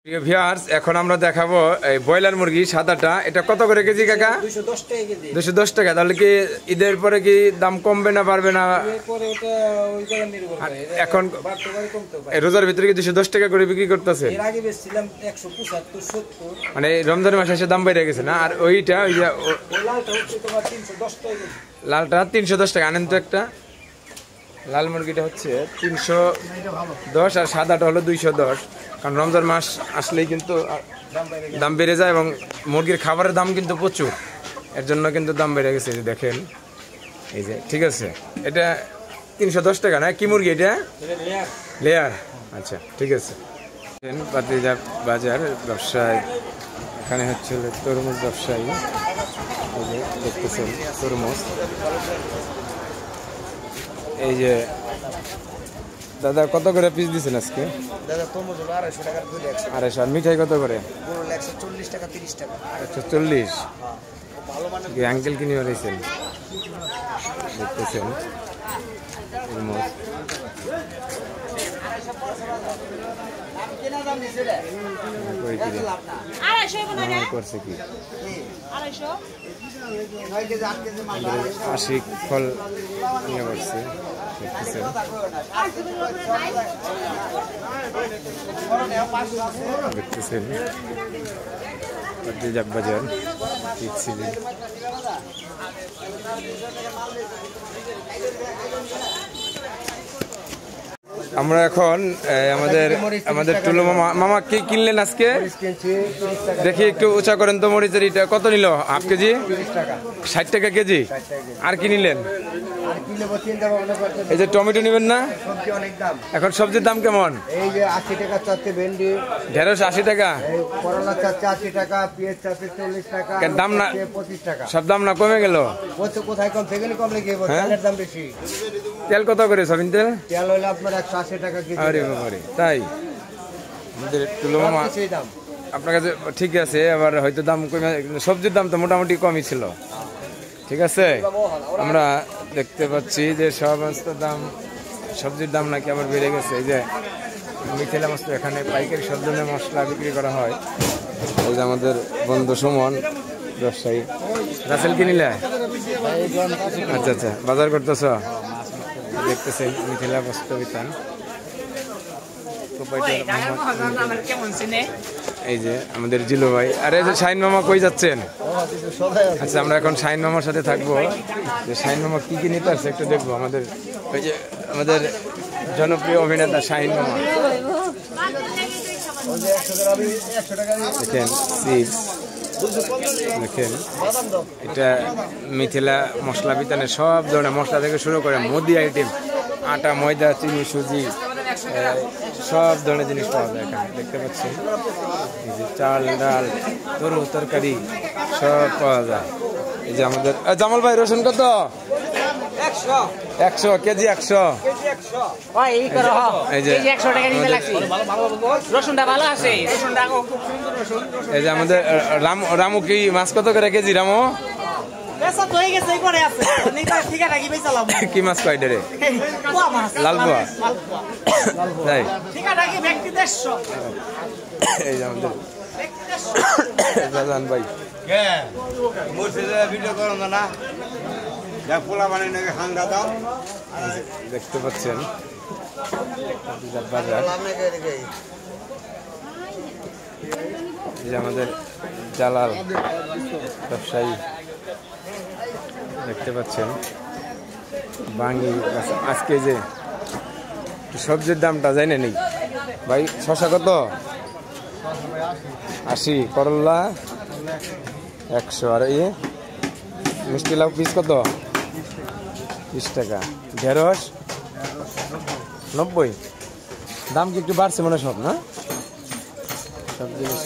প্রিয় ভিউয়ার্স, এখন আমরা দেখাবো এই ব্রয়লার মুরগি সাদাটা। এটা কত করে কেজি কাকা? 210 টাকা। তাহলে কি ঈদের পরে কি দাম কমবে না বাড়বে না? এখন রোজার ভিতরে কি 210 টাকা করে বিক্রি করতেছে? মানে রমজান মাসে এসে দাম বেড়ে গেছে না? আর ওইটা ওই যে লালটা 310 টাকা। আনেন তো একটা। লাল মুরগিটা হচ্ছে 310 আর সাদাটা হলো 210। কারণ রমজান মাস আসলেই কিন্তু দাম বেড়ে যায় এবং মুরগির খাবারের দাম কিন্তু প্রচুর, এর জন্য কিন্তু দাম বেড়ে গেছে। যে দেখেন এই যে, ঠিক আছে, এটা 310 টাকা না? কি মুরগি এটা? লেয়ার। আচ্ছা, ঠিক আছে। পাতিজা বাজার ব্যবসায়, এখানে হচ্ছে তরমুজ ব্যবসায়ী। এই যে দেখতেছেন তরমুজ। এই যে দাদা কত করে পিস দিচ্ছেন আজকে? দাদা তরমুজ হলো 250 টাকা করে। 250। আর মিঠাই কত করে? 140 টাকা 30 টাকা। 140। ভালো মানের আঙ্কেল কিনে বাড়াইছেন, দেখতেছেন তরমুজ। করছে কি 80 ফল নিয়ে করছে, দেখতেছেন। দেখতেছেন পাতিজা বাজার ঠিক ছিল। আমরা এখন আমাদের টুলু মামা কি কিনলেন আজকে? দেখি একটু উঁচা করেন তো। মরিচের এটা কত নিল? হাফ কেজি 60 টাকা কেজি। আর কি নিলেন? এই যে টমেটো নিবেন না? এখন সবজির দাম কেমন? এই যে 80 টাকা চাচ্ছে ভেন্ডি, ঢেঁড়স 80 টাকা, করলা চাচ্ছে 80 টাকা, পেঁয়াজ চাচ্ছে 40 টাকা। দাম না 25 টাকা। সব দাম না কমে গেল? কোথায় কম? সেখানে কম লেগে তেলের দাম বেশি। তেল কত করে? সয়াবিন তেল? তেল হইলে আপনার 180 টাকা কেজি। আরে বাবারে, তাই? আমাদের টুলু মামা আপনার কাছে ঠিক আছে। আবার হয়তো দাম কমে, সবজির দাম তো মোটামুটি কমই ছিল। ঠিক আছে, আমরা দেখতে পাচ্ছি যে সমস্ত দাম, সবজির দাম নাকি আবার বেড়ে গেছে। এই যে মিথিলা মশলা, এখানে পাইকারি সব ধরনের মশলা বিক্রি করা হয়। এই যে আমাদের বন্ধু সুমন ব্যবসায়ী। রাসেল কিনিলে? আচ্ছা আচ্ছা, বাজার করতেছ? দেখতেছেন মিথিলা বস্ত্র বিতান। এই যে আমাদের জিলু ভাই। আরে শাহিন মামা কই যাচ্ছেন? আচ্ছা, আমরা এখন শাহিন মামার সাথে থাকবো। যে শাহিন মামা কি কি নিতে আসছে একটু দেখবো। ওই যে আমাদের জনপ্রিয় অভিনেতা শাহিন মামা। দেখেন চিপস, দেখেন এটা মিথিলা মশলা বিতানে সব ধরনের মশলা থেকে শুরু করে মুদি আইটেম, আটা, ময়দা, চিনি, সুজি, সব ধরনের জিনিস পাওয়া যায় এখানে। দেখতে পাচ্ছি এই যে চাল, ডাল, তরকারি সব পাওয়া যায়। এই যে আমাদের জামাল ভাই, রসুন কত? 100 কেজি। 100 এই যে আমাদের রামু কি মাছ কত করে কেজি? রামু কি মাছ কয় রে? লালপুয়া। তাই? এই যে আমাদের রাজান ভাই। দেখতে পাচ্ছেন বাজার। এই যে আমাদের জালাল ব্যবসায়ী, দেখতে পাচ্ছেন বাঙ্গি। আজকে যে সবজির দামটা জানে নেই ভাই। শসা কত? 80। করলা 100। আর এই মিষ্টি লাউ পিস কত? 20 টাকা। ঢেঁড়স 90। দাম কি একটু বাড়ছে মনে সব না? সব জিনিস